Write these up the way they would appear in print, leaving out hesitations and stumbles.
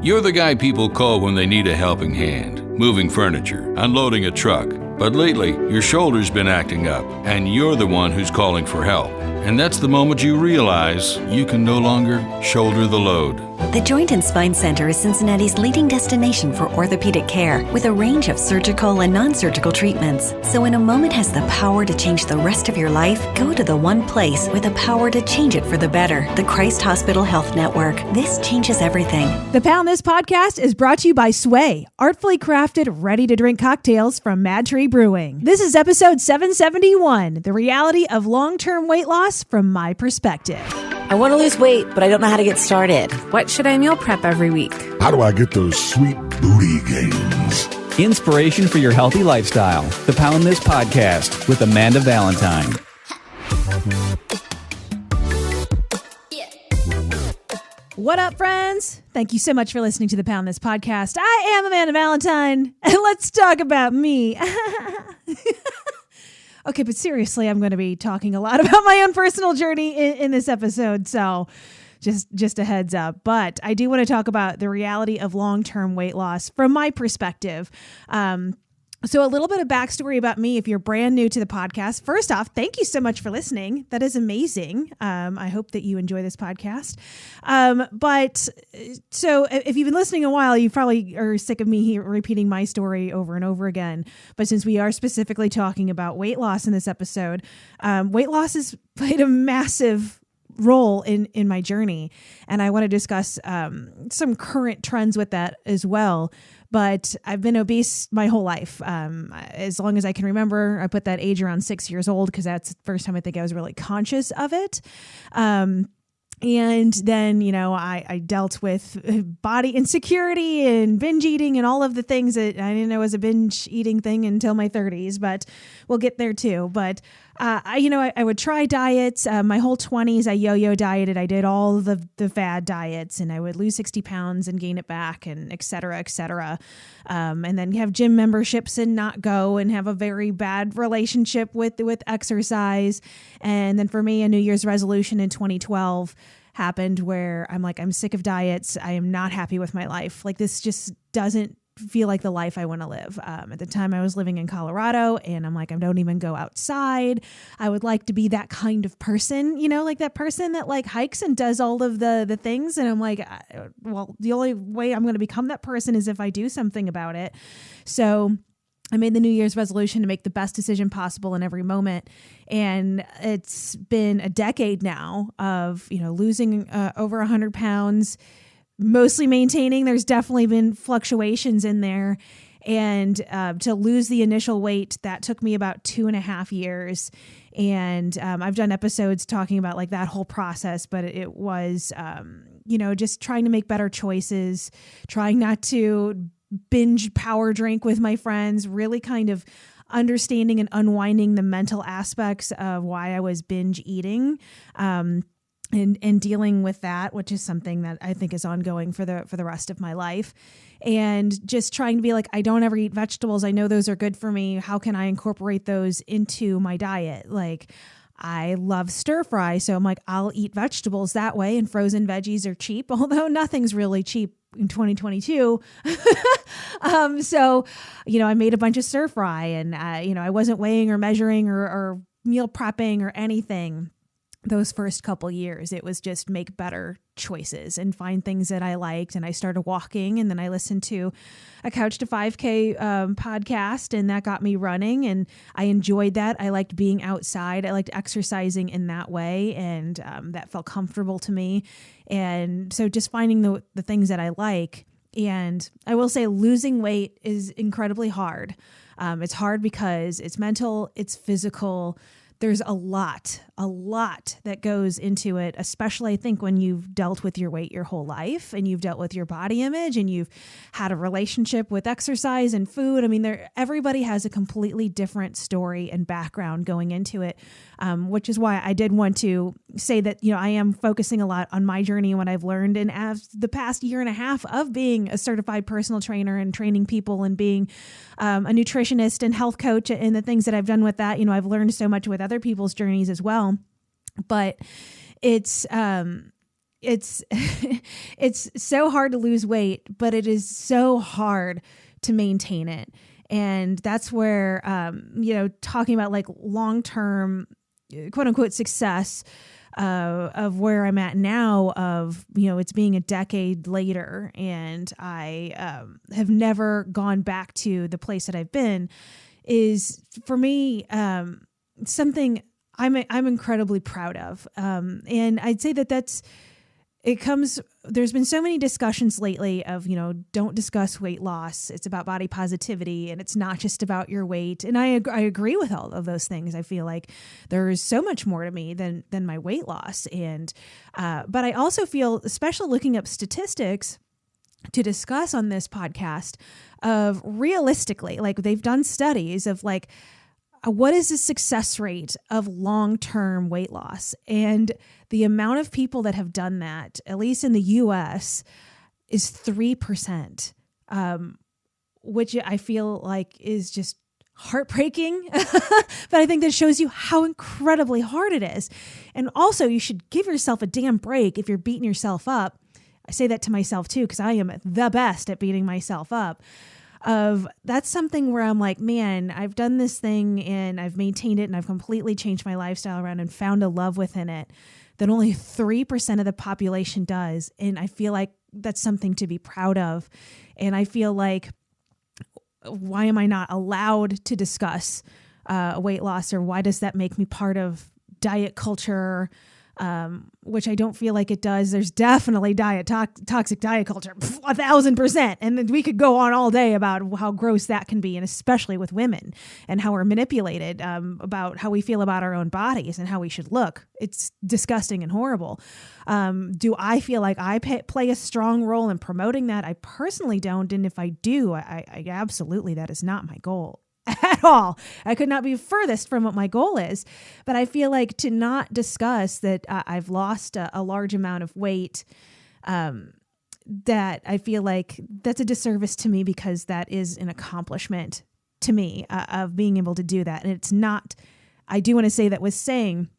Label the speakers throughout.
Speaker 1: You're the guy people call when they need a helping hand, moving furniture, unloading a truck. But lately, your shoulder's been acting up, and you're the one who's calling for help. And that's the moment you realize you can no longer shoulder the load.
Speaker 2: The Joint and Spine Center is Cincinnati's leading destination for orthopedic care, with a range of surgical and non-surgical treatments. So when a moment has the power to change the rest of your life, go to the one place with the power to change it for the better. The Christ Hospital Health Network. This changes everything.
Speaker 3: The Pound This podcast is brought to you by Sway, artfully crafted, ready-to-drink cocktails from Mad Tree Brewing. This is episode 771, the reality of long-term weight loss from my perspective.
Speaker 4: I want to lose weight, but I don't know how to get started.
Speaker 5: What should I meal prep every week?
Speaker 6: How do I get those sweet booty gains?
Speaker 7: Inspiration for your healthy lifestyle. The Pound This podcast with Amanda Valentine.
Speaker 3: What up, friends? Thank you so much for listening to the Pound This podcast. I am Amanda Valentine, and let's talk about me. Okay, but seriously, I'm going to be talking a lot about my own personal journey in this episode, so just a heads up. But I do want to talk about the reality of long-term weight loss from my perspective. So a little bit of backstory about me if you're brand new to the podcast. First off, thank you so much for listening. That is amazing. I hope that you enjoy this podcast. But so if you've been listening a while, you probably are sick of me repeating my story over and over again. But since we are specifically talking about weight loss in this episode, weight loss has played a massive role in my journey. And I want to discuss some current trends with that as well. But I've been obese my whole life. As long as I can remember, I put that age around 6 years old because that's the first time I think I was really conscious of it. And then, I dealt with body insecurity and binge eating and all of the things that I didn't know was a binge eating thing until my 30s, but we'll get there too. But I would try diets. My whole 20s, I yo-yo dieted. I did all the fad diets, and I would lose 60 pounds and gain it back, and et cetera, et cetera. And then have gym memberships and not go, and have a very bad relationship with exercise. And then for me, a New Year's resolution in 2012 happened where I'm like, I'm sick of diets. I am not happy with my life. Like, this just doesn't feel like the life I want to live. At the time I was living in Colorado, and I'm like, I don't even go outside. I would like to be that kind of person, like that person that like hikes and does all of the things. And I'm like, well, the only way I'm going to become that person is if I do something about it. So I made the New Year's resolution to make the best decision possible in every moment. And it's been a decade now of, losing over 100 pounds, mostly maintaining. There's definitely been fluctuations in there. And to lose the initial weight, that took me about 2.5 years. And I've done episodes talking about like that whole process, but it was, just trying to make better choices, trying not to binge power drink with my friends, really kind of understanding and unwinding the mental aspects of why I was binge eating, and dealing with that, which is something that I think is ongoing for the rest of my life. And just trying to be like, I don't ever eat vegetables. I know those are good for me. How can I incorporate those into my diet? Like, I love stir fry. So I'm like, I'll eat vegetables that way, and frozen veggies are cheap, although nothing's really cheap in 2022. So, I made a bunch of stir fry, and, I wasn't weighing or measuring or meal prepping or anything those first couple years. It was just make better choices and find things that I liked. And I started walking, and then I listened to a Couch to 5K podcast, and that got me running, and I enjoyed that. I liked being outside. I liked exercising in that way, and that felt comfortable to me. And so just finding the things that I like. And I will say losing weight is incredibly hard. It's hard because it's mental, it's physical. There's a lot that goes into it, especially I think when you've dealt with your weight your whole life, and you've dealt with your body image, and you've had a relationship with exercise and food. I mean, everybody has a completely different story and background going into it, which is why I did want to say that, I am focusing a lot on my journey and what I've learned. And as the past year and a half of being a certified personal trainer and training people and being a nutritionist and health coach, and the things that I've done with that, I've learned so much with other people's journeys as well. But it's it's it's so hard to lose weight, but it is so hard to maintain it. And that's where, talking about like long-term, quote unquote, success of where I'm at now, of, it's being a decade later, and I have never gone back to the place that I've been, is for me something I'm incredibly proud of. And I'd say there's been so many discussions lately of, don't discuss weight loss. It's about body positivity, and it's not just about your weight. And I agree with all of those things. I feel like there is so much more to me than my weight loss. And, but I also feel, especially looking up statistics to discuss on this podcast, of realistically, like they've done studies of like, what is the success rate of long-term weight loss? And the amount of people that have done that, at least in the US, is 3%, which I feel like is just heartbreaking. But I think that shows you how incredibly hard it is. And also, you should give yourself a damn break if you're beating yourself up. I say that to myself too, because I am the best at beating myself up. That's something where I'm like, man, I've done this thing and I've maintained it and I've completely changed my lifestyle around and found a love within it that only 3% of the population does. And I feel like that's something to be proud of. And I feel like, why am I not allowed to discuss weight loss, or why does that make me part of diet culture? Which I don't feel like it does. There's definitely toxic diet culture, 1,000%. And then we could go on all day about how gross that can be, and especially with women, and how we're manipulated about how we feel about our own bodies and how we should look. It's disgusting and horrible. Do I feel like I play a strong role in promoting that? I personally don't. And if I do, I absolutely, that is not my goal at all. I could not be furthest from what my goal is. But I feel like to not discuss that I've lost a large amount of weight, that I feel like that's a disservice to me, because that is an accomplishment to me of being able to do that. And it's not, I do want to say that with saying,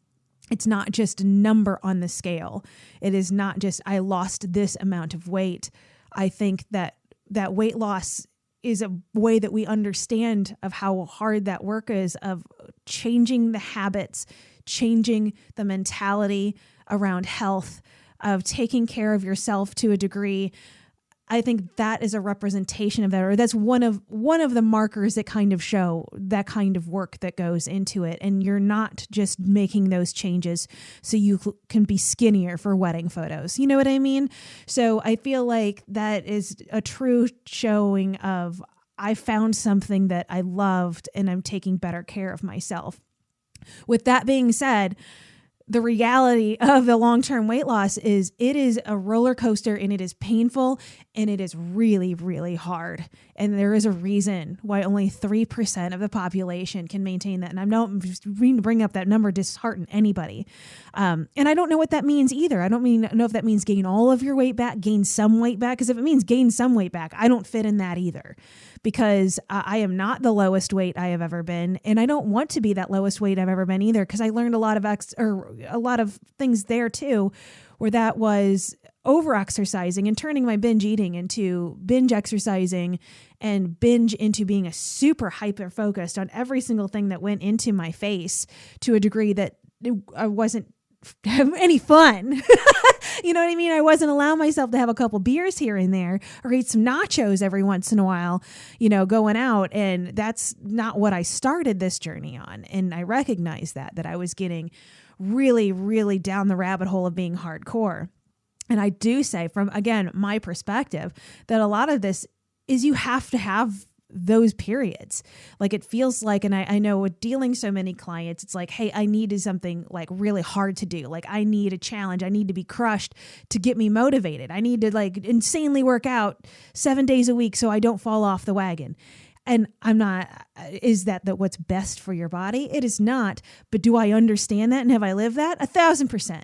Speaker 3: it's not just a number on the scale. It is not just, I lost this amount of weight. I think that weight loss is a way that we understand of how hard that work is, of changing the habits, changing the mentality around health, of taking care of yourself to a degree. I think that is a representation of that, or that's one of the markers that kind of show that kind of work that goes into it. And you're not just making those changes so you can be skinnier for wedding photos. You know what I mean? So I feel like that is a true showing of, I found something that I loved and I'm taking better care of myself. With that being said, the reality of the long-term weight loss is it is a roller coaster, and it is painful, and it is really, really hard. And there is a reason why only 3% of the population can maintain that. And I'm not meaning to bring up that number, dishearten anybody. And I don't know what that means either. I don't know if that means gain all of your weight back, gain some weight back. Because if it means gain some weight back, I don't fit in that either. Because I am not the lowest weight I have ever been. And I don't want to be that lowest weight I've ever been either, because I learned a lot of things there too, where that was over exercising and turning my binge eating into binge exercising, and binge into being a super hyper focused on every single thing that went into my face, to a degree that I wasn't have any fun. You know what I mean? I wasn't allowing myself to have a couple beers here and there, or eat some nachos every once in a while, going out. And that's not what I started this journey on. And I recognized that I was getting really, really down the rabbit hole of being hardcore. And I do say, from, again, my perspective, that a lot of this is you have to have those periods. Like, it feels like, and I know with dealing so many clients, it's like, hey, I needed something like really hard to do. Like, I need a challenge. I need to be crushed to get me motivated. I need to like insanely work out 7 days a week so I don't fall off the wagon. And I'm not, is that what's best for your body? It is not. But do I understand that? And have I lived that? 1,000%.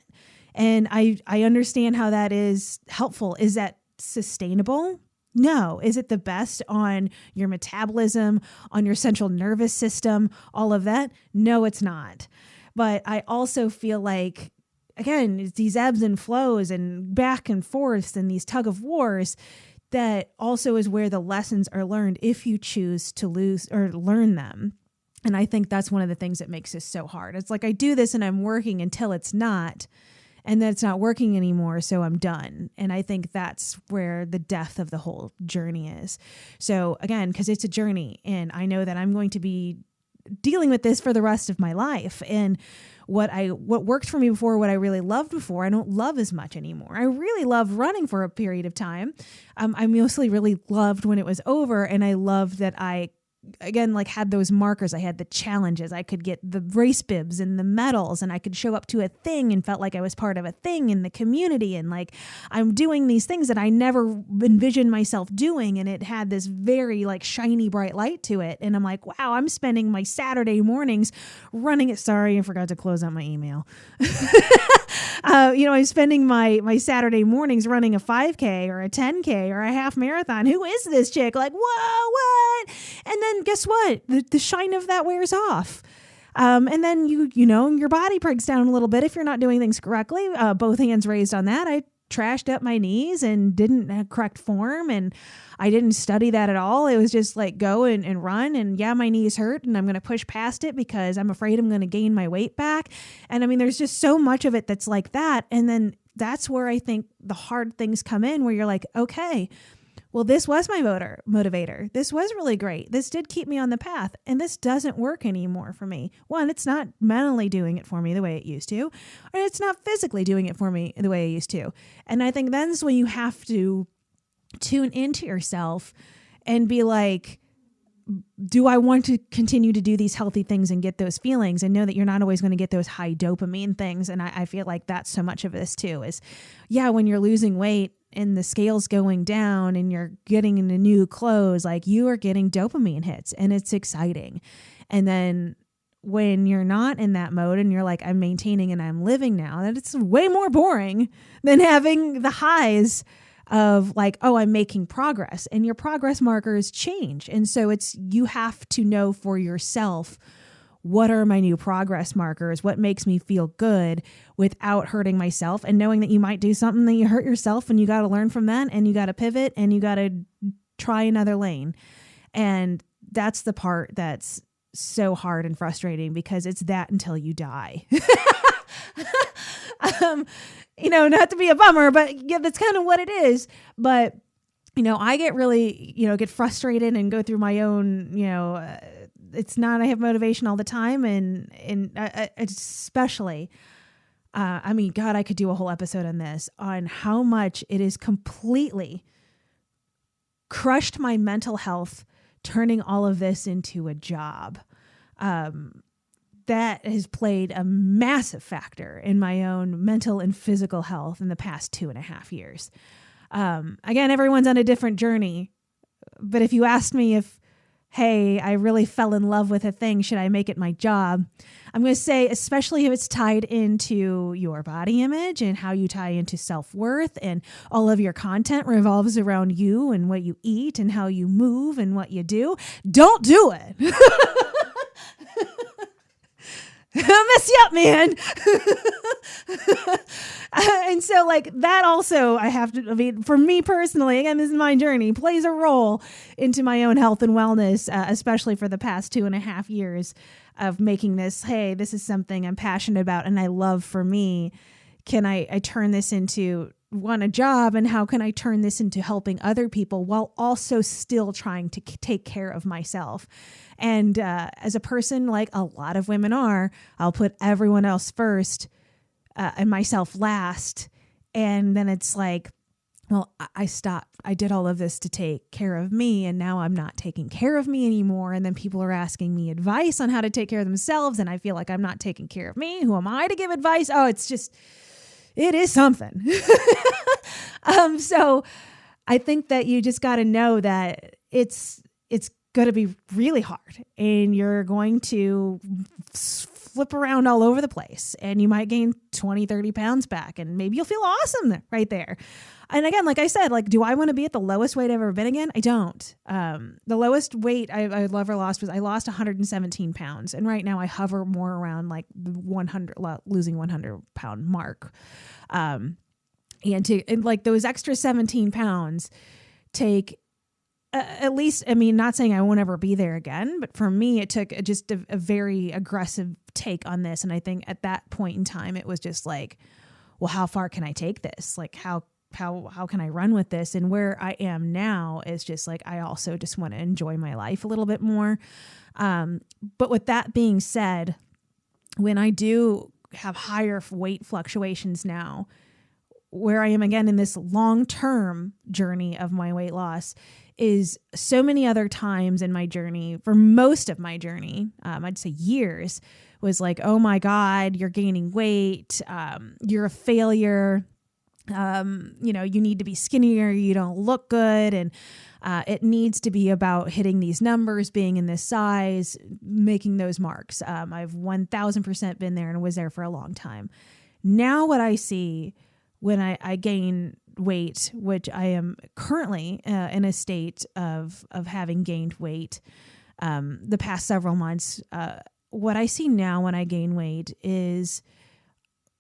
Speaker 3: And I understand how that is helpful. Is that sustainable? No. Is it the best on your metabolism, on your central nervous system, all of that? No, it's not. But I also feel like again, it's these ebbs and flows and back and forth and these tug of wars that also is where the lessons are learned if you choose to lose or learn them. And I think that's one of the things that makes this so hard. It's like I do this and I'm working until it's not, and then it's not working anymore, so I'm done. And I think that's where the death of the whole journey is. So again, because it's a journey, and I know that I'm going to be dealing with this for the rest of my life. And what worked for me before, what I really loved before, I don't love as much anymore. I really loved running for a period of time. I mostly really loved when it was over, and I loved that I, again, like had those markers. I had the challenges. I could get the race bibs and the medals, and I could show up to a thing and felt like I was part of a thing in the community. And like, I'm doing these things that I never envisioned myself doing. And it had this very like shiny, bright light to it. And I'm like, wow, I'm spending my Saturday mornings running it. Sorry, I forgot to close out my email. I'm spending my Saturday mornings running a 5K or a 10K or a half marathon. Who is this chick? Like, whoa, what? And then guess what? The shine of that wears off. And then your body breaks down a little bit if you're not doing things correctly. Both hands raised on that. I trashed up my knees and didn't have correct form, and I didn't study that at all. It was just like go and run, and yeah, my knees hurt, and I'm going to push past it because I'm afraid I'm going to gain my weight back. And I mean, there's just so much of it that's like that. And then that's where I think the hard things come in, where you're like, okay, well, this was my motivator. This was really great. This did keep me on the path, and this doesn't work anymore for me. One, it's not mentally doing it for me the way it used to, or it's not physically doing it for me the way it used to. And I think that's when you have to tune into yourself and be like, do I want to continue to do these healthy things and get those feelings, and know that you're not always going to get those high dopamine things? And I feel like that's so much of this too is, yeah, when you're losing weight and the scale's going down and you're getting into new clothes, like you are getting dopamine hits and it's exciting. And then when you're not in that mode and you're like, I'm maintaining and I'm living now, that it's way more boring than having the highs of like, oh, I'm making progress, and your progress markers change. And so you have to know for yourself, what are my new progress markers? What makes me feel good without hurting myself, and knowing that you might do something that you hurt yourself, and you got to learn from that, and you got to pivot, and you got to try another lane. And that's the part that's so hard and frustrating, because it's that until you die. Not to be a bummer, but yeah, that's kind of what it is. But, I get really, get frustrated and go through my own, it's not, I have motivation all the time. And especially, God, I could do a whole episode on this, on how much it is completely crushed my mental health, turning all of this into a job. That has played a massive factor in my own mental and physical health in the past 2.5 years. Again, everyone's on a different journey, but if you asked me if, hey, I really fell in love with a thing, should I make it my job? I'm going to say, especially if it's tied into your body image and how you tie into self-worth, and all of your content revolves around you and what you eat and how you move and what you do, don't do it. I'll mess you up, man. And so like that also, for me personally, again, this is my journey, plays a role into my own health and wellness, especially for the past 2.5 years of making this, hey, this is something I'm passionate about and I love for me. Can I turn this into a job, and how can I turn this into helping other people while also still trying to take care of myself? And as a person, like a lot of women are, I'll put everyone else first and myself last. And then it's like, well, I stopped. I did all of this to take care of me, and now I'm not taking care of me anymore. And then people are asking me advice on how to take care of themselves, and I feel like I'm not taking care of me. Who am I to give advice? Oh, it is something. So I think that you just got to know that it's going to be really hard, and you're going to flip around all over the place, and you might gain 20, 30 pounds back, and maybe you'll feel awesome right there. And again, like I said, like, do I want to be at the lowest weight I've ever been again? I don't. The lowest weight I've ever lost was I lost 117 pounds. And right now I hover more around like the losing 100 pound mark. And like those extra 17 pounds take at least, I mean, not saying I won't ever be there again, but for me, it took just a very aggressive take on this. And I think at that point in time, it was just like, well, how far can I take this? Like, how can I run with this? And where I am now is just like, I also just want to enjoy my life a little bit more. But with that being said, when I do have higher weight fluctuations now, where I am again in this long-term journey of my weight loss is so many other times in my journey, for most of my journey, I'd say years, was like, oh my God, you're gaining weight. You're a failure. You need to be skinnier. You don't look good. And it needs to be about hitting these numbers, being in this size, making those marks. I've 1000% been there and was there for a long time. Now what I see when I gain weight, which I am currently in a state of having gained weight the past several months, what I see now when I gain weight is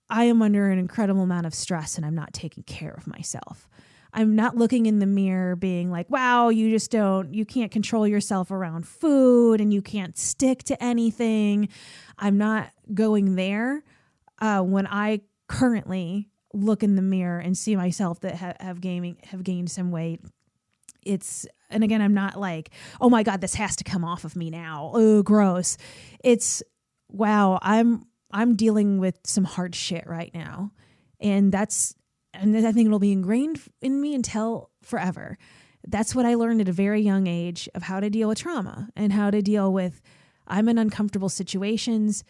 Speaker 3: I am under an incredible amount of stress and I'm not taking care of myself. I'm not looking in the mirror being like, wow, you can't control yourself around food and you can't stick to anything. I'm not going there. When I currently look in the mirror and see myself that have gained some weight, and again, I'm not like, oh my God, this has to come off of me now. Oh, gross. It's, wow, I'm dealing with some hard shit right now. And I think it'll be ingrained in me until forever. That's what I learned at a very young age of how to deal with trauma and how to deal with, I'm in uncomfortable situations.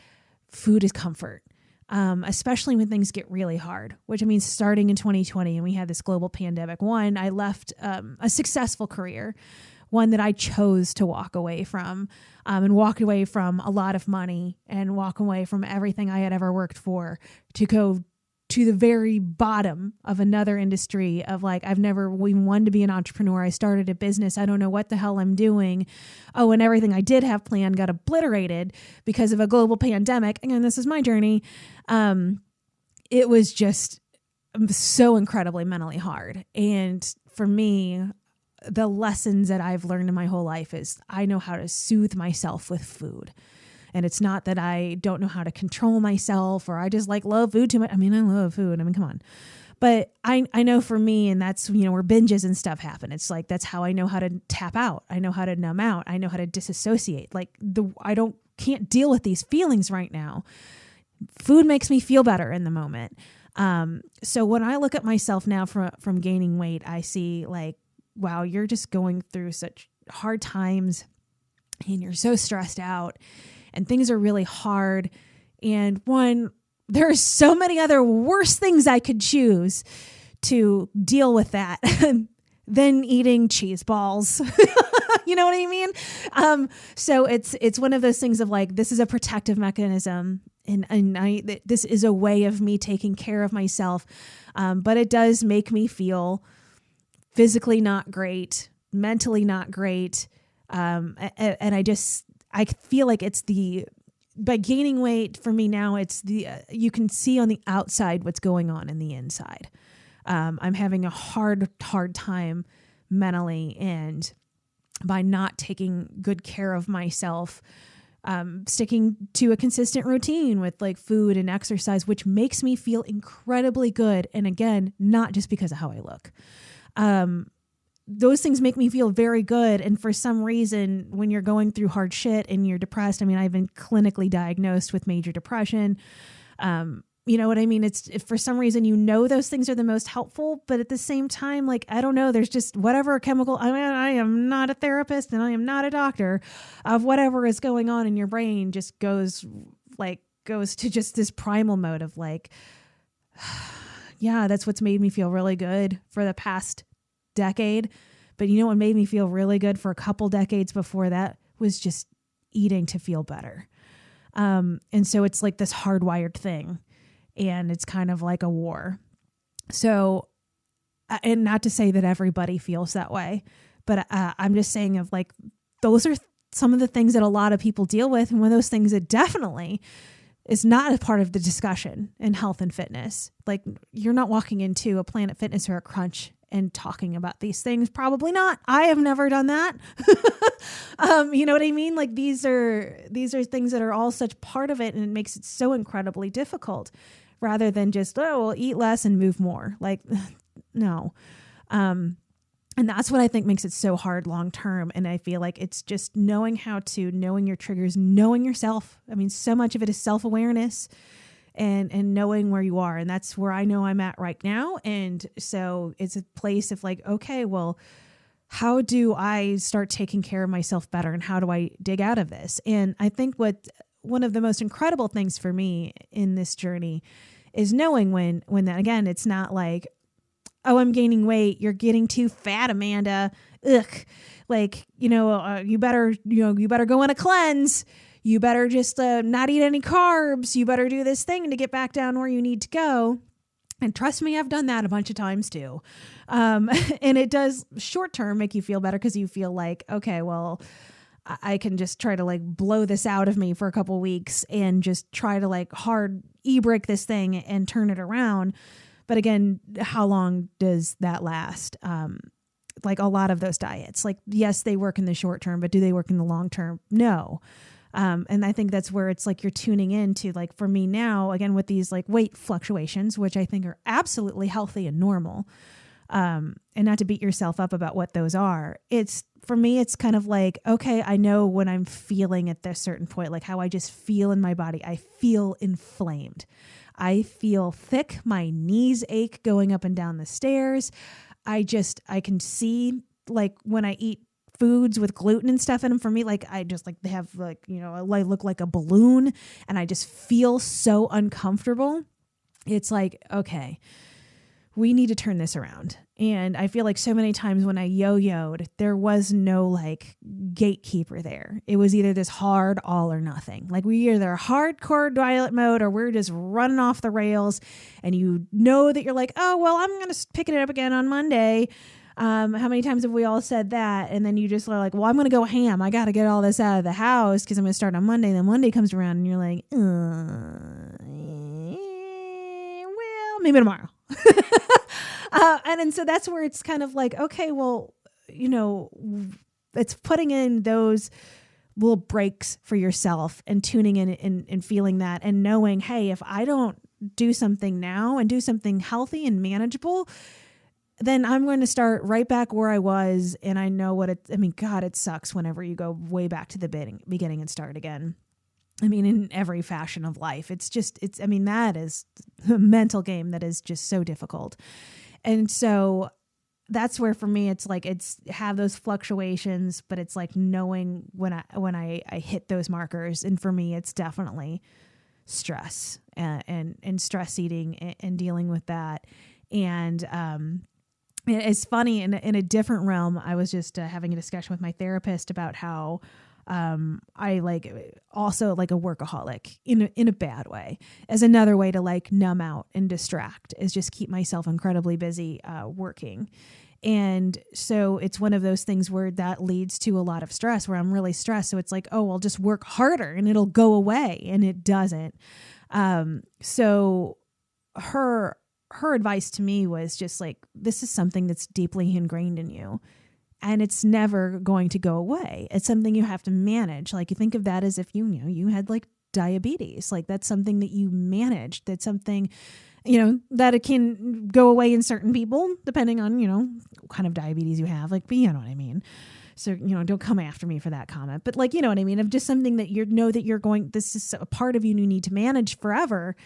Speaker 3: Food is comfort. Especially when things get really hard, which means starting in 2020 and we had this global pandemic. One, I left a successful career, one that I chose to walk away from, and walked away from a lot of money and walk away from everything I had ever worked for to go to the very bottom of another industry of like, I've never even wanted to be an entrepreneur. I started a business. I don't know what the hell I'm doing. Oh, and everything I did have planned got obliterated because of a global pandemic. Again, this is my journey. It was just so incredibly mentally hard. And for me, the lessons that I've learned in my whole life is I know how to soothe myself with food. And it's not that I don't know how to control myself or I just like love food too much. I mean, I love food. I mean, come on. But I know for me, and that's, where binges and stuff happen. It's like, that's how I know how to tap out. I know how to numb out. I know how to disassociate. Like can't deal with these feelings right now. Food makes me feel better in the moment. So when I look at myself now from gaining weight, I see like, wow, you're just going through such hard times and you're so stressed out. And things are really hard. And there are so many other worse things I could choose to deal with that than eating cheese balls. You know what I mean? So it's one of those things of like, this is a protective mechanism. And this is a way of me taking care of myself. But it does make me feel physically not great, mentally not great. And I feel like by gaining weight for me now, you can see on the outside what's going on in the inside. I'm having a hard time mentally, and by not taking good care of myself, sticking to a consistent routine with like food and exercise, which makes me feel incredibly good. And again, not just because of how I look. Those things make me feel very good. And for some reason, when you're going through hard shit and you're depressed, I mean, I've been clinically diagnosed with major depression. You know what I mean? If for some reason, those things are the most helpful, but at the same time, like, I don't know, there's just whatever chemical, I mean, I am not a therapist and I am not a doctor, of whatever is going on in your brain just goes to just this primal mode of like, yeah, that's what's made me feel really good for the past decade. But you know what made me feel really good for a couple decades before that was just eating to feel better. And so it's like this hardwired thing, and it's kind of like a war. So, and not to say that everybody feels that way, but I'm just saying of like, those are some of the things that a lot of people deal with. And one of those things that definitely is not a part of the discussion in health and fitness. Like, you're not walking into a Planet Fitness or a Crunch and talking about these things. Probably not. I have never done that. You know what I mean? Like, these are things that are all such part of it, and it makes it so incredibly difficult, rather than just, oh, we'll eat less and move more. Like, no. And that's what I think makes it so hard long term. And I feel like it's just knowing your triggers, knowing yourself. I mean, so much of it is self-awareness and knowing where you are. And that's where I know I'm at right now. And so it's a place of like, okay, well, how do I start taking care of myself better? And how do I dig out of this? And I think one of the most incredible things for me in this journey is knowing when that, again, it's not like, oh, I'm gaining weight. You're getting too fat, Amanda. Ugh. Like, you better go on a cleanse. You better just not eat any carbs. You better do this thing to get back down where you need to go. And trust me, I've done that a bunch of times too. And it does short term make you feel better, because you feel like, okay, well, I can just try to like blow this out of me for a couple weeks and just try to like hard e-brake this thing and turn it around. But again, how long does that last? Like a lot of those diets, like, yes, they work in the short term, but do they work in the long term? No. And I think that's where it's like you're tuning into, like, for me now, again, with these like weight fluctuations, which I think are absolutely healthy and normal, and not to beat yourself up about what those are. For me, it's kind of like, okay, I know when I'm feeling at this certain point, like how I just feel in my body. I feel inflamed. I feel thick. My knees ache going up and down the stairs. I can see, like, when I eat foods with gluten and stuff in them, for me, like, I just like, they have like, I look like a balloon, and I just feel so uncomfortable. It's like, okay, we need to turn this around. And I feel like so many times when I yo-yoed, there was no like gatekeeper there. It was either this hard all or nothing. Like, we either hardcore diet mode or we're just running off the rails. And you know that you're like, oh, well, I'm going to pick it up again on Monday. How many times have we all said that? And then you just are like, well, I'm going to go ham. I got to get all this out of the house because I'm going to start on Monday. And then Monday comes around and you're like, well, maybe tomorrow. And so that's where it's kind of like, okay, well, it's putting in those little breaks for yourself and tuning in and feeling that and knowing, hey, if I don't do something now and do something healthy and manageable, then I'm going to start right back where I was. And I know God, it sucks whenever you go way back to the beginning and start again. I mean, in every fashion of life, that is a mental game that is just so difficult. And so that's where, for me, it's like, it's have those fluctuations, but it's like knowing when I hit those markers. And for me, it's definitely stress and stress eating and dealing with that. And, it's funny, in a different realm, I was just having a discussion with my therapist about how I also like a workaholic in a bad way, as another way to like numb out and distract, is just keep myself incredibly busy working. And so it's one of those things where that leads to a lot of stress, where I'm really stressed. So it's like, oh, I'll just work harder and it'll go away. And it doesn't. So her advice to me was just like, this is something that's deeply ingrained in you, and it's never going to go away. It's something you have to manage. Like, you think of that as if you had like diabetes, like that's something that you manage. That's something, that it can go away in certain people, depending on, what kind of diabetes you have, like, but you know what I mean? So, don't come after me for that comment, but like, you know what I mean? Of just something that this is a part of you need to manage forever.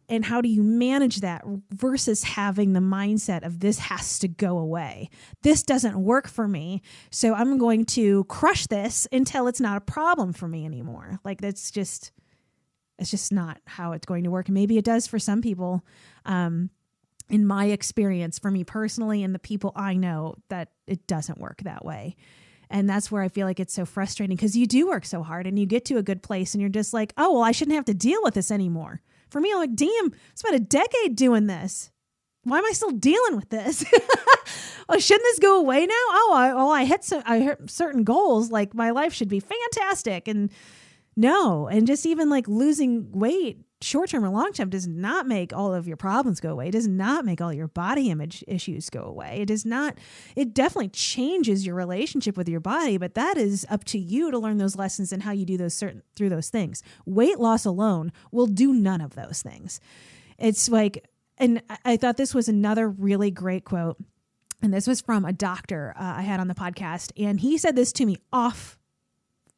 Speaker 3: And how do you manage that versus having the mindset of this has to go away? This doesn't work for me, so I'm going to crush this until it's not a problem for me anymore. Like, it's just not how it's going to work. And maybe it does for some people. In my experience, for me personally and the people I know, that it doesn't work that way. And that's where I feel like it's so frustrating, because you do work so hard and you get to a good place and you're just like, oh, well, I shouldn't have to deal with this anymore. For me, I'm like, damn, it's about a decade doing this. Why am I still dealing with this? Oh, shouldn't this go away now? Oh, I hit certain goals. Like, my life should be fantastic. And no, and just even like losing weight, short term or long term, does not make all of your problems go away. It does not make all your body image issues go away. It does not. It definitely changes your relationship with your body, but that is up to you to learn those lessons and how you do through those things. Weight loss alone will do none of those things. It's like, and I thought this was another really great quote. And this was from a doctor I had on the podcast. And he said this to me off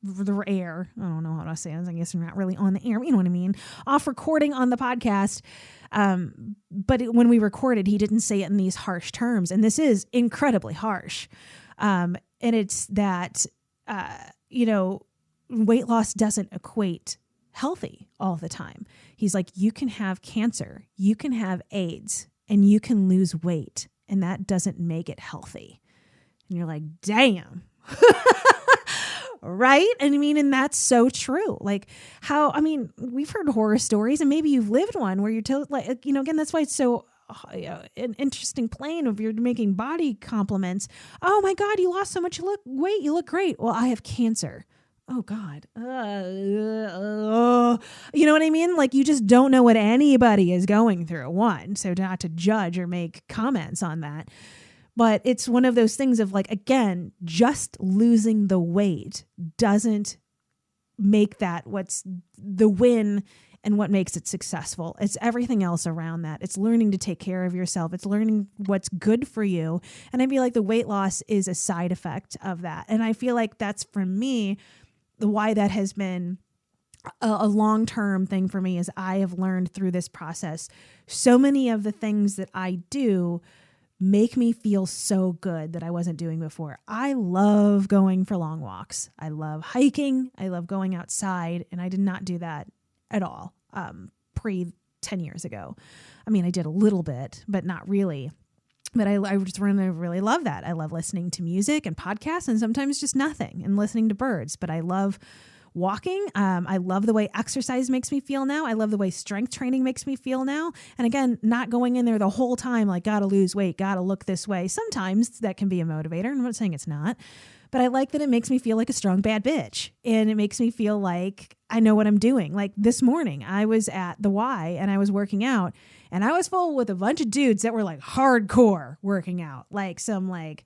Speaker 3: the air. I don't know how to say it. I guess we're not really on the air. You know what I mean? Off recording on the podcast. But when we recorded, he didn't say it in these harsh terms. And this is incredibly harsh. And it's that, weight loss doesn't equate healthy all the time. He's like, you can have cancer, you can have AIDS, and you can lose weight, and that doesn't make it healthy. And you're like, damn. Right? And I mean, and that's so true. Like we've heard horror stories, and maybe you've lived one where you're told, like, again, that's why it's so an interesting plane of you're making body compliments. Oh my God, you lost so much weight. You look great. Well, I have cancer. Oh God. You know what I mean? Like, you just don't know what anybody is going through. One, so not to judge or make comments on that. But it's one of those things of, like, again, just losing the weight doesn't make that what's the win and what makes it successful. It's everything else around that. It's learning to take care of yourself. It's learning what's good for you. And I feel like the weight loss is a side effect of that. And I feel like that's, for me, why that has been a long-term thing for me, is I have learned through this process, so many of the things that I do make me feel so good that I wasn't doing before. I love going for long walks. I love hiking. I love going outside. And I did not do that at all pre 10 years ago. I mean, I did a little bit, but not really. But I just really love that. I love listening to music and podcasts, and sometimes just nothing, and listening to birds. But I love walking. I love the way exercise makes me feel now. I love the way strength training makes me feel now. And again, not going in there the whole time like, gotta lose weight, gotta look this way. Sometimes that can be a motivator. I'm not saying it's not. But I like that it makes me feel like a strong, bad bitch. And it makes me feel like I know what I'm doing. Like this morning, I was at the Y and I was working out, and I was full with a bunch of dudes that were like hardcore working out, like some like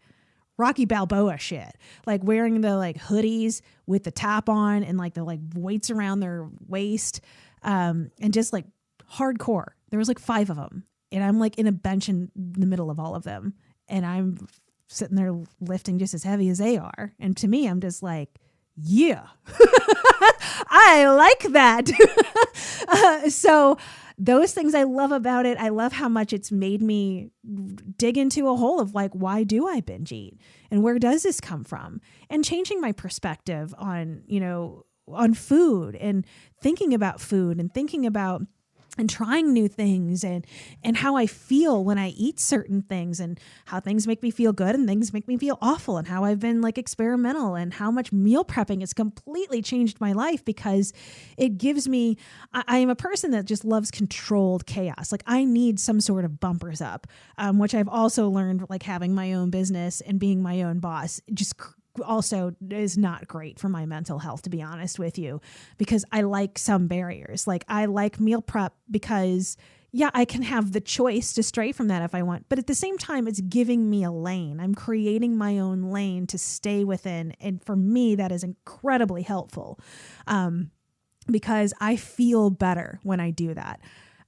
Speaker 3: Rocky Balboa shit, like wearing the like hoodies with the top on and like the like weights around their waist, and just like hardcore. There was like 5 of them, and I'm like in a bench in the middle of all of them, and I'm sitting there lifting just as heavy as they are. And to me, I'm just like, yeah, I like that. So those things I love about it. I love how much it's made me dig into a hole of like, why do I binge eat? And where does this come from? And changing my perspective on, on food, and thinking about food, and thinking about and trying new things, and how I feel when I eat certain things, and how things make me feel good and things make me feel awful, and how I've been like experimental, and how much meal prepping has completely changed my life, because it gives me, I am a person that just loves controlled chaos. Like, I need some sort of bumpers up, which I've also learned, like having my own business and being my own boss just also is not great for my mental health, to be honest with you, because I like some barriers. Like, I like meal prep because, yeah, I can have the choice to stray from that if I want, but at the same time, it's giving me a lane. I'm creating my own lane to stay within. And for me, that is incredibly helpful, because I feel better when I do that.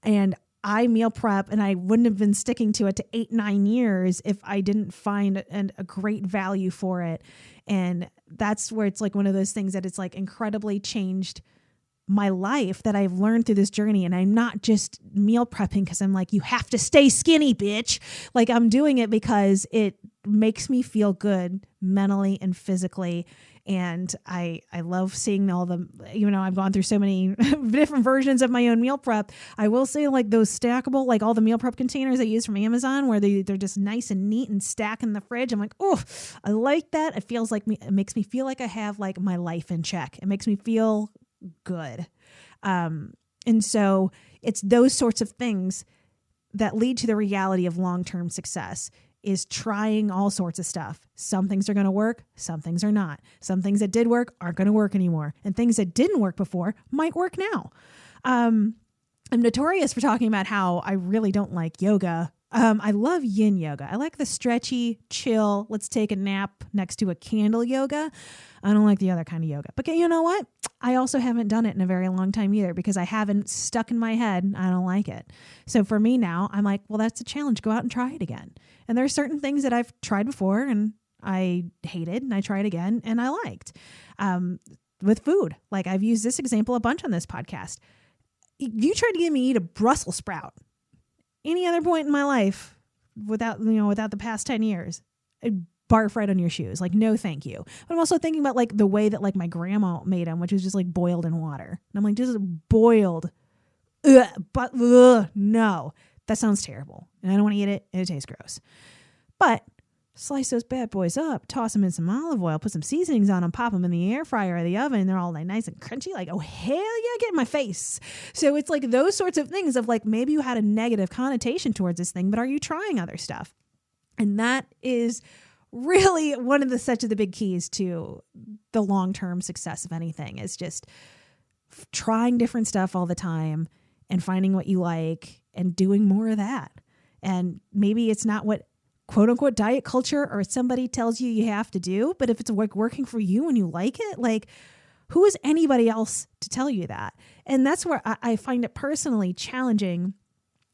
Speaker 3: And I meal prep, and I wouldn't have been sticking to it to 8-9 years if I didn't find a great value for it. And that's where it's like one of those things that it's like incredibly changed my life, that I've learned through this journey. And I'm not just meal prepping because I'm like, you have to stay skinny, bitch. Like, I'm doing it because it makes me feel good mentally and physically. And I love seeing all the, I've gone through so many different versions of my own meal prep. I will say, like, those stackable, like all the meal prep containers I use from Amazon, where they're just nice and neat and stack in the fridge. I'm like, oh, I like that. It makes me feel like I have like my life in check. It makes me feel good. And so it's those sorts of things that lead to the reality of long-term success, is trying all sorts of stuff. Some things are going to work, some things are not. Some things that did work aren't going to work anymore. And things that didn't work before might work now. I'm notorious for talking about how I really don't like yoga. I love yin yoga. I like the stretchy, chill, let's take a nap next to a candle yoga. I don't like the other kind of yoga. But you know what? I also haven't done it in a very long time either, because I haven't stuck in my head. I don't like it. So for me now, I'm like, well, that's a challenge. Go out and try it again. And there are certain things that I've tried before and I hated, and I tried again and I liked. With food, like I've used this example a bunch on this podcast. You tried to get me to eat a Brussels sprout any other point in my life without the past 10 years, I'd barf right on your shoes. Like, no, thank you. But I'm also thinking about like the way that like my grandma made them, which was just like boiled in water. And I'm like, just boiled. No, that sounds terrible. And I don't want to eat it. And it tastes gross. But slice those bad boys up, toss them in some olive oil, put some seasonings on them, pop them in the air fryer or the oven, and they're all like nice and crunchy. Like, oh, hell yeah, get in my face. So it's like those sorts of things of like, maybe you had a negative connotation towards this thing, but are you trying other stuff? And that is really one of such of the big keys to the long-term success of anything, is just trying different stuff all the time and finding what you like and doing more of that. And maybe it's not what quote unquote diet culture or somebody tells you have to do, but if it's working for you and you like it, like, who is anybody else to tell you that? And that's where I find it personally challenging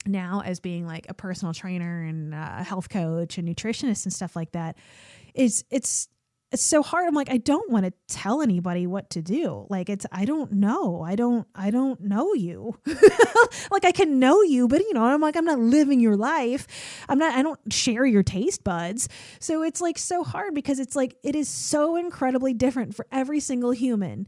Speaker 3: now, as being like a personal trainer and a health coach and nutritionist and stuff like that. It's so hard. I'm like, I don't want to tell anybody what to do. Like, I don't know. I don't know you. Like, I can know you, but I'm like, I'm not living your life. I don't share your taste buds. So it's like so hard, because it's like, it is so incredibly different for every single human.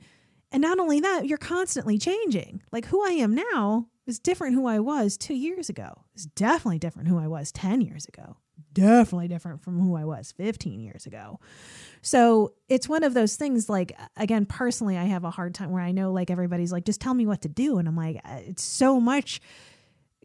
Speaker 3: And not only that, you're constantly changing. Like, who I am now is different who I was 2 years ago. It's definitely different who I was 10 years ago. Definitely different from who I was 15 years ago. So it's one of those things, like, again, personally, I have a hard time where I know like everybody's like, just tell me what to do. And I'm like, it's so much.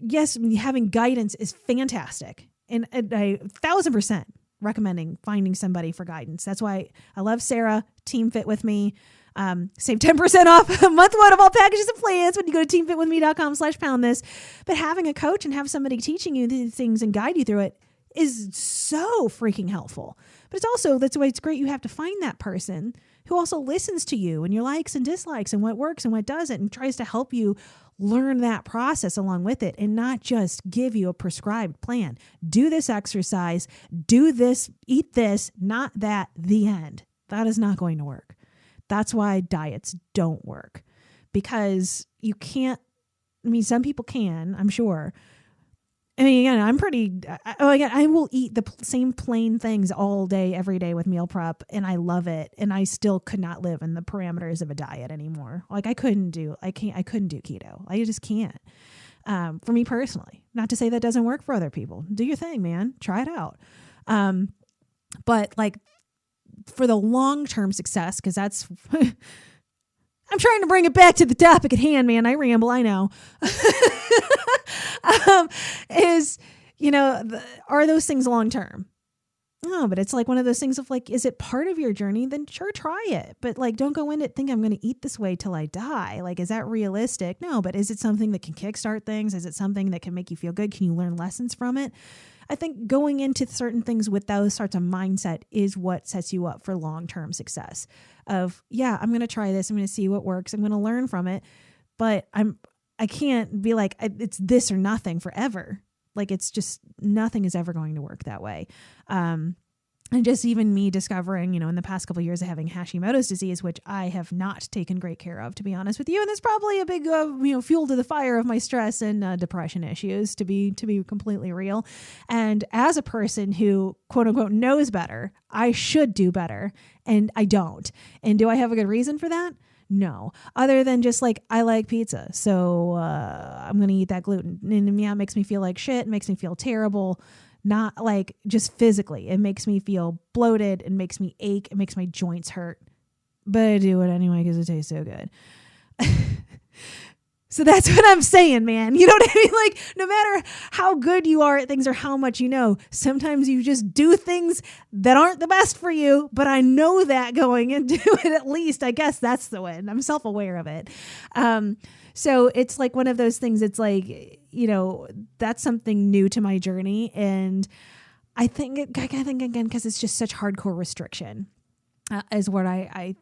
Speaker 3: Yes, having guidance is fantastic. And I 1,000% recommending finding somebody for guidance. That's why I love Sarah, Team Fit With Me. Save 10% off a month one of all packages and plans when you go to teamfitwithme.com/pound this. But having a coach and have somebody teaching you these things and guide you through it is so freaking helpful. But it's also, that's why it's great. You have to find that person who also listens to you and your likes and dislikes and what works and what doesn't, and tries to help you learn that process along with it, and not just give you a prescribed plan. Do this exercise, do this, eat this, not that, the end. That is not going to work. That's why diets don't work, because you can't, some people can, I'm sure. I mean, again, I will eat the same plain things all day, every day with meal prep, and I love it. And I still could not live in the parameters of a diet anymore. Like, I couldn't do keto. I just can't. For me personally, not to say that doesn't work for other people. Do your thing, man. Try it out. But like, for the long-term success, because that's, I'm trying to bring it back to the topic at hand, man. I ramble, I know. Are those things long-term? No, but it's like one of those things of like, is it part of your journey? Then sure, try it. But like, don't go in it thinking I'm going to eat this way till I die. Like, is that realistic? No, but is it something that can kickstart things? Is it something that can make you feel good? Can you learn lessons from it? I think going into certain things with those sorts of mindset is what sets you up for long-term success of, yeah, I'm going to try this. I'm going to see what works. I'm going to learn from it, but I can't be like, it's this or nothing forever. Like, it's just, nothing is ever going to work that way. And just even me discovering, in the past couple of years of having Hashimoto's disease, which I have not taken great care of, to be honest with you. And that's probably a big, fuel to the fire of my stress and depression issues, to be completely real. And as a person who, quote unquote, knows better, I should do better. And I don't. And do I have a good reason for that? No, other than just like, I like pizza. So I'm going to eat that gluten. And yeah, it makes me feel like shit. It makes me feel terrible. Not like just physically. It makes me feel bloated. It makes me ache. It makes my joints hurt. But I do it anyway because it tastes so good. So that's what I'm saying, man. You know what I mean? Like, no matter how good you are at things or how much you know, sometimes you just do things that aren't the best for you. But I know that going into it, at least. I guess that's the win. I'm self-aware of it. So it's like one of those things. It's like, that's something new to my journey. And I think again, because it's just such hardcore restriction. Is what I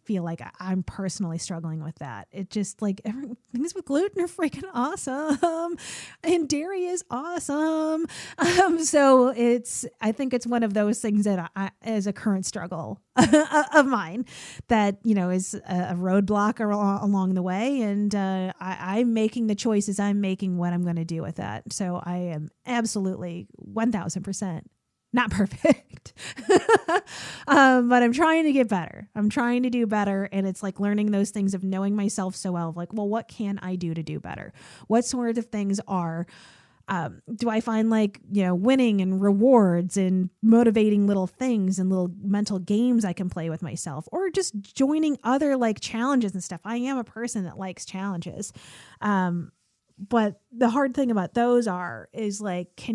Speaker 3: feel like I'm personally struggling with that. It just like things with gluten are freaking awesome, and dairy is awesome. So I think it's one of those things that I is a current struggle of mine that is a roadblock along the way, and I'm making the choices. I'm making what I'm going to do with that. So I am absolutely 1,000%. Not perfect, but I'm trying to get better. I'm trying to do better. And it's like learning those things of knowing myself so well, like, well, what can I do to do better? What sort of things do I find like, winning and rewards and motivating little things and little mental games I can play with myself, or just joining other like challenges and stuff. I am a person that likes challenges. But the hard thing about those is like, are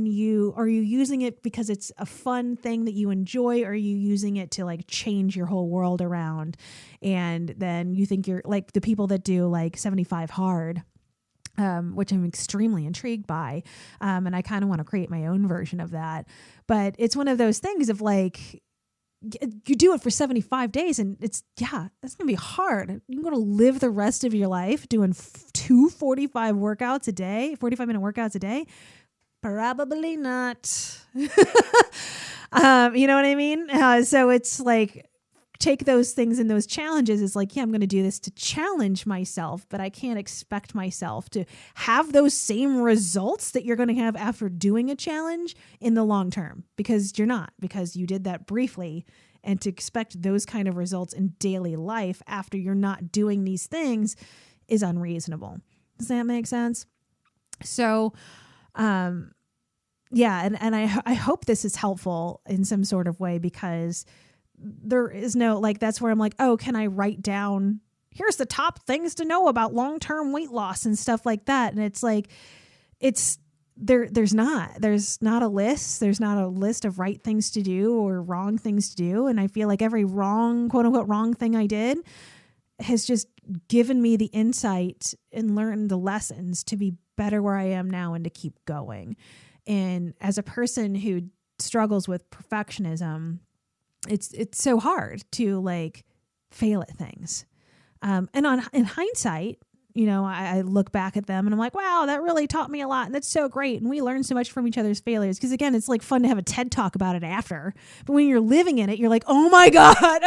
Speaker 3: you using it because it's a fun thing that you enjoy? Or are you using it to like change your whole world around? And then you think you're like the people that do like 75 hard, which I'm extremely intrigued by. And I kind of want to create my own version of that. But it's one of those things of like, you do it for 75 days and that's going to be hard. You're going to live the rest of your life doing 45 minute workouts a day. Probably not. You know what I mean? So it's like, take those things and those challenges is like, I'm going to do this to challenge myself, but I can't expect myself to have those same results that you're going to have after doing a challenge in the long term, because you're not, because you did that briefly, and to expect those kind of results in daily life after you're not doing these things is unreasonable. Does that make sense? So, and I hope this is helpful in some sort of way, because there is no, like, that's where I'm like, oh, can I write down, here's the top things to know about long-term weight loss and stuff like that. And it's like, there's not a list. There's not a list of right things to do or wrong things to do. And I feel like every wrong, quote unquote, wrong thing I did has just given me the insight and learned the lessons to be better where I am now and to keep going. And as a person who struggles with perfectionism, it's so hard to like fail at things. And in hindsight, I look back at them and I'm like, wow, that really taught me a lot. And that's so great. And we learn so much from each other's failures. Because again, it's like fun to have a TED talk about it after. But when you're living in it, you're like, oh my God.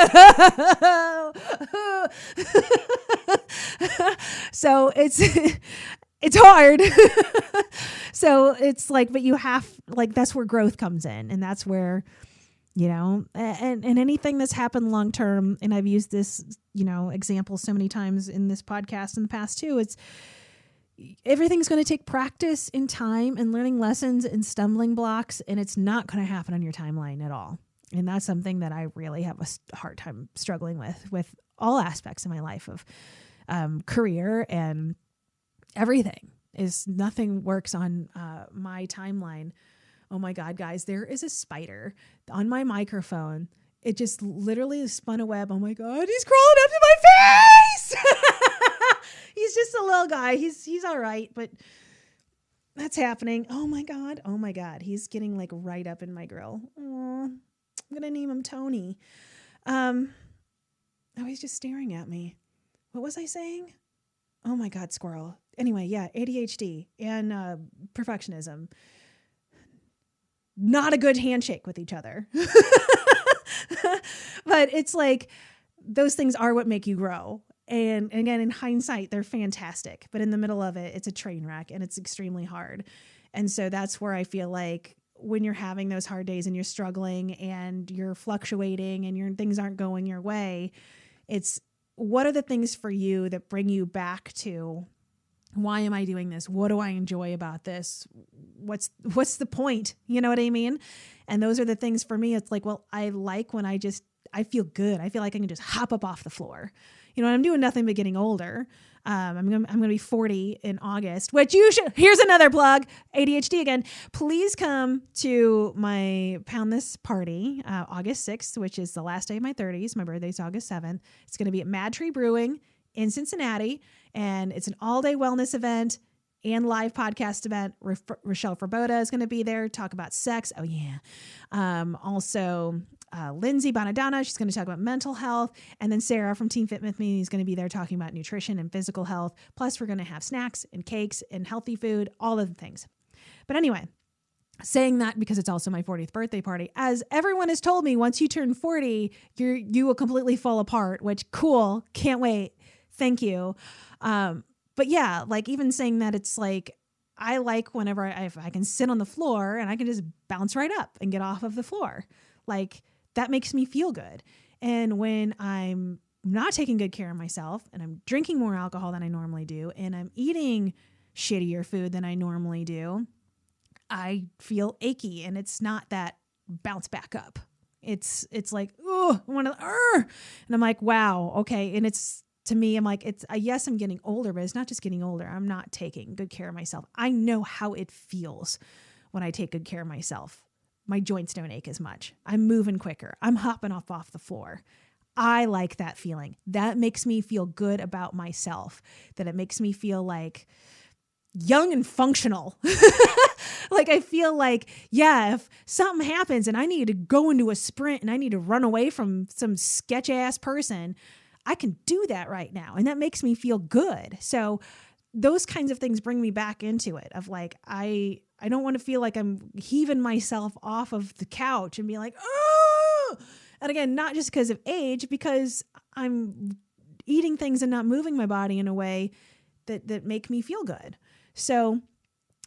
Speaker 3: So it's hard. So it's like, but you have, like, that's where growth comes in. And that's where, and anything that's happened long term, and I've used this, example so many times in this podcast in the past too, it's everything's going to take practice and time and learning lessons and stumbling blocks, and it's not going to happen on your timeline at all. And that's something that I really have a hard time struggling with all aspects of my life, of career and everything. Is nothing works on my timeline. Oh my God, guys, there is a spider on my microphone. It just literally spun a web. Oh my God, he's crawling up to my face. He's just a little guy. He's all right, but that's happening. Oh my God. He's getting like right up in my grill. Aww. I'm going to name him Tony. Oh, he's just staring at me. What was I saying? Oh my God, squirrel. Anyway, yeah, ADHD and perfectionism. Not a good handshake with each other. But it's like those things are what make you grow. And again, in hindsight, they're fantastic. But in the middle of it, it's a train wreck and it's extremely hard. And so that's where I feel like when you're having those hard days and you're struggling and you're fluctuating and your things aren't going your way, it's what are the things for you that bring you back to why am I doing this? What do I enjoy about this? What's the point? You know what I mean? And those are the things for me. It's like, well, I like when I feel good. I feel like I can just hop up off the floor. You know, I'm doing nothing but getting older. I'm gonna be 40 in August, which you should. Here's another plug, ADHD again. Please come to my Pound This party, August 6th, which is the last day of my 30s. My birthday's August 7th. It's going to be at Mad Tree Brewing in Cincinnati, and it's an all-day wellness event and live podcast event. Rochelle Ferboda is going to be there, talk about sex. Oh yeah. Also, Lindsay Bonadonna, she's going to talk about mental health. And then Sarah from Team Fit With Me is going to be there talking about nutrition and physical health. Plus, we're going to have snacks and cakes and healthy food, all of the things. But anyway, saying that because it's also my 40th birthday party. As everyone has told me, once you turn 40, you will completely fall apart, which cool. Can't wait. Thank you. But yeah, like even saying that, it's like, I like whenever I can sit on the floor and I can just bounce right up and get off of the floor. Like that makes me feel good. And when I'm not taking good care of myself and I'm drinking more alcohol than I normally do, and I'm eating shittier food than I normally do, I feel achy, and it's not that bounce back up. It's like, oh, and I'm like, wow. Okay. And to me, I'm like, yes, I'm getting older, but it's not just getting older. I'm not taking good care of myself. I know how it feels when I take good care of myself. My joints don't ache as much. I'm moving quicker. I'm hopping off the floor. I like that feeling. That makes me feel good about myself, that it makes me feel like young and functional. Like I feel like, yeah, if something happens and I need to go into a sprint and I need to run away from some sketch ass person, I can do that right now. And that makes me feel good. So those kinds of things bring me back into it of like, I don't want to feel like I'm heaving myself off of the couch and be like, oh, and again, not just because of age, because I'm eating things and not moving my body in a way that make me feel good. So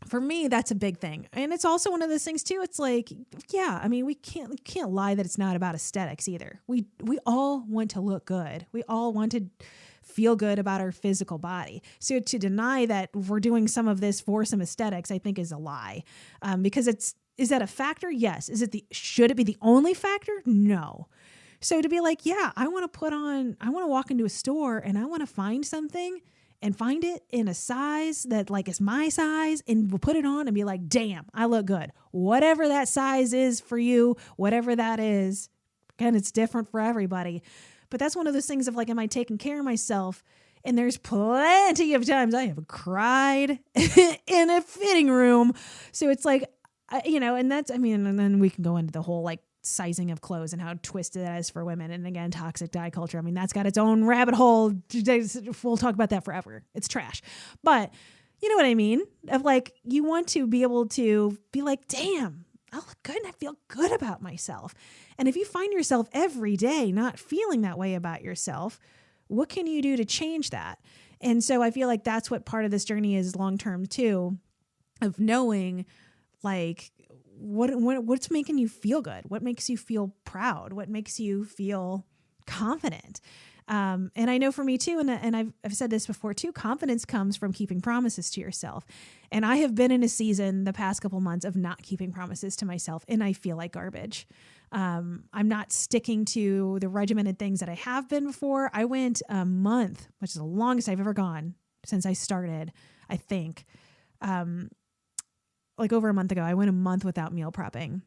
Speaker 3: for me, that's a big thing. And it's also one of those things too. It's like, yeah, I mean, we can't lie that it's not about aesthetics either. We all want to look good. We all want to feel good about our physical body. So to deny that we're doing some of this for some aesthetics, I think is a lie. Because is that a factor? Yes. Should it be the only factor? No. So to be like, yeah, I want to walk into a store and I want to find something and find it in a size that like is my size, and we'll put it on and be like, damn, I look good. Whatever that size is for you, whatever that is, again, it's different for everybody. But that's one of those things of like, am I taking care of myself? And there's plenty of times I have cried in a fitting room. So it's like, and then we can go into the whole like sizing of clothes and how twisted that is for women. And again, toxic diet culture. I mean, that's got its own rabbit hole. We'll talk about that forever. It's trash. But you know what I mean? Of like, you want to be able to be like, damn, I look good and I feel good about myself. And if you find yourself every day not feeling that way about yourself, what can you do to change that? And so I feel like that's what part of this journey is long-term too, of knowing like, what's making you feel good? What makes you feel proud? What makes you feel confident? And I know for me too, and I've said this before too, confidence comes from keeping promises to yourself. And I have been in a season the past couple months of not keeping promises to myself, and I feel like garbage. I'm not sticking to the regimented things that I have been before. I went a month, which is the longest I've ever gone since I started, I think. Like over a month ago, I went a month without meal prepping,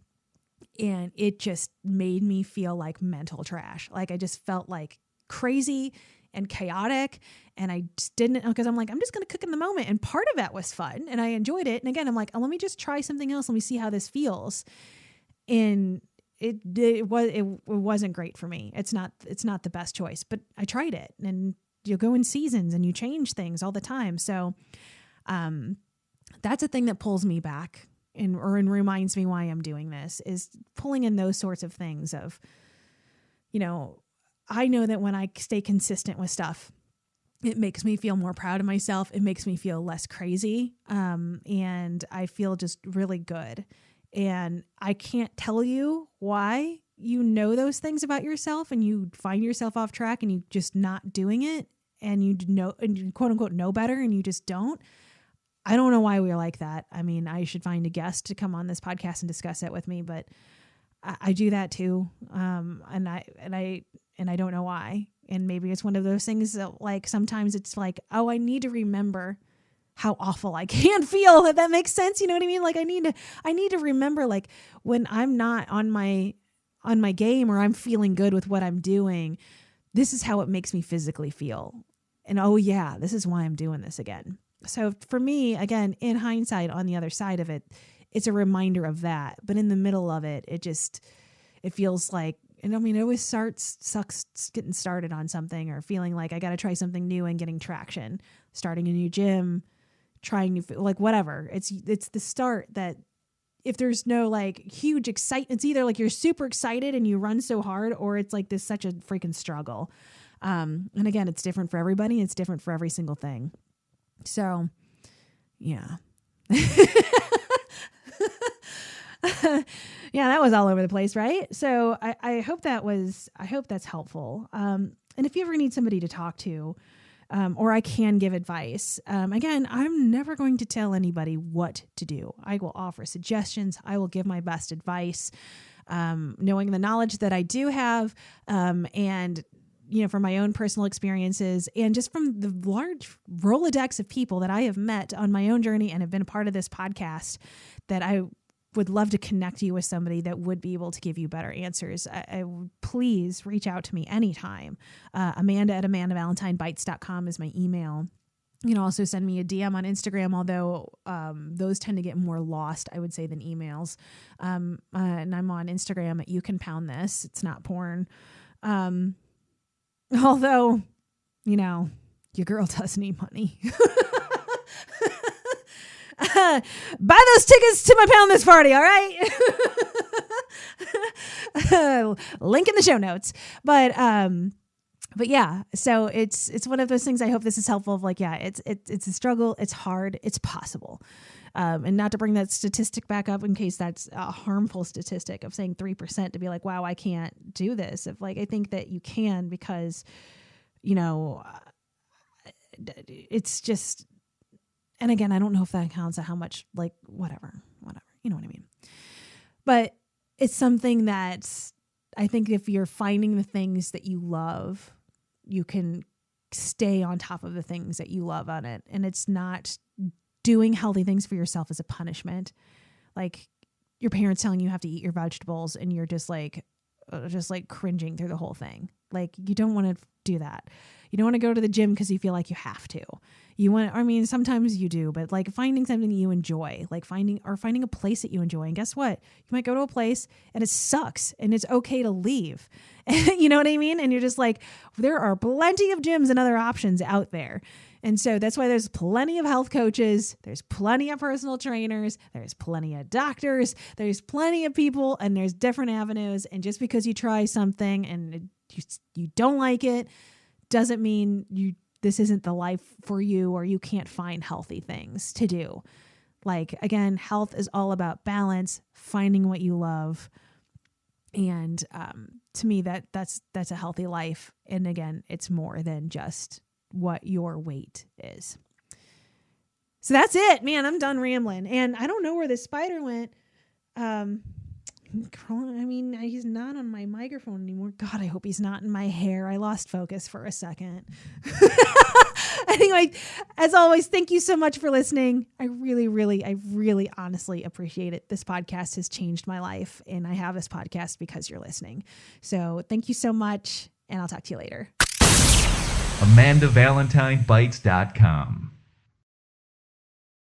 Speaker 3: and it just made me feel like mental trash. Like I just felt like crazy and chaotic, and I just didn't, because I'm like, I'm just going to cook in the moment. And part of that was fun and I enjoyed it. And again, I'm like, oh, let me just try something else. Let me see how this feels. And it wasn't great for me. It's not the best choice, but I tried it, and you go in seasons and you change things all the time. So, that's a thing that pulls me back and reminds me why I'm doing this, is pulling in those sorts of things of I know that when I stay consistent with stuff, it makes me feel more proud of myself. It makes me feel less crazy. And I feel just really good. And I can't tell you why you know those things about yourself and you find yourself off track and you just not doing it and you know, and you quote unquote know better and you just don't. I don't know why we're like that. I mean, I should find a guest to come on this podcast and discuss it with me, but I do that too. And I don't know why. And maybe it's one of those things that, like, sometimes it's like, oh, I need to remember how awful I can feel, if that makes sense. You know what I mean? Like I need to remember, like, when I'm not on my game or I'm feeling good with what I'm doing, this is how it makes me physically feel. And oh yeah, this is why I'm doing this again. So for me, again, in hindsight, on the other side of it, it's a reminder of that. But in the middle of it, it feels like, and I mean, it always sucks getting started on something or feeling like I got to try something new and getting traction, starting a new gym, trying new, like whatever. It's the start that if there's no like huge excitement, it's either like you're super excited and you run so hard, or it's like this such a freaking struggle. And again, it's different for everybody. It's different for every single thing. So yeah. Yeah, that was all over the place, right? So I hope that's helpful. And if you ever need somebody to talk to, or I can give advice, again, I'm never going to tell anybody what to do. I will offer suggestions. I will give my best advice, knowing the knowledge that I do have, and from my own personal experiences and just from the large Rolodex of people that I have met on my own journey and have been a part of this podcast, that I would love to connect you with somebody that would be able to give you better answers. Please reach out to me anytime. Amanda@AmandaValentineBites.com is my email. You can also send me a DM on Instagram, although those tend to get more lost, I would say, than emails. And I'm on Instagram at You Can Pound This. It's not porn. Although, your girl does need money. Buy those tickets to my Pound This party, all right? Link in the show notes. But yeah, so it's one of those things. I hope this is helpful. Of like, yeah, it's a struggle. It's hard. It's possible. And not to bring that statistic back up in case that's a harmful statistic of saying 3%, to be like, wow, I can't do this. If like, I think that you can, because, it's just, and again, I don't know if that counts at how much, like, whatever, you know what I mean? But it's something that I think if you're finding the things that you love, you can stay on top of the things that you love on it. And it's not doing healthy things for yourself as a punishment. Like your parents telling you have to eat your vegetables and you're just like cringing through the whole thing. Like you don't want to do that. You don't want to go to the gym because you feel like you have to. Sometimes you do, but like finding something you enjoy, like finding a place that you enjoy. And guess what? You might go to a place and it sucks and it's okay to leave. You know what I mean? And you're just like, there are plenty of gyms and other options out there. And so that's why there's plenty of health coaches. There's plenty of personal trainers. There's plenty of doctors. There's plenty of people, and there's different avenues. And just because you try something and you don't like it doesn't mean this isn't the life for you, or you can't find healthy things to do. Like, again, health is all about balance, finding what you love. And to me, that's a healthy life. And again, it's more than just what your weight is. So that's it, man. I'm done rambling. And I don't know where this spider went. He's not on my microphone anymore. God, I hope he's not in my hair. I lost focus for a second. Anyway, as always, thank you so much for listening. I really honestly appreciate it. This podcast has changed my life, and I have this podcast because you're listening. So thank you so much, and I'll talk to you later.
Speaker 8: AmandaValentineBites.com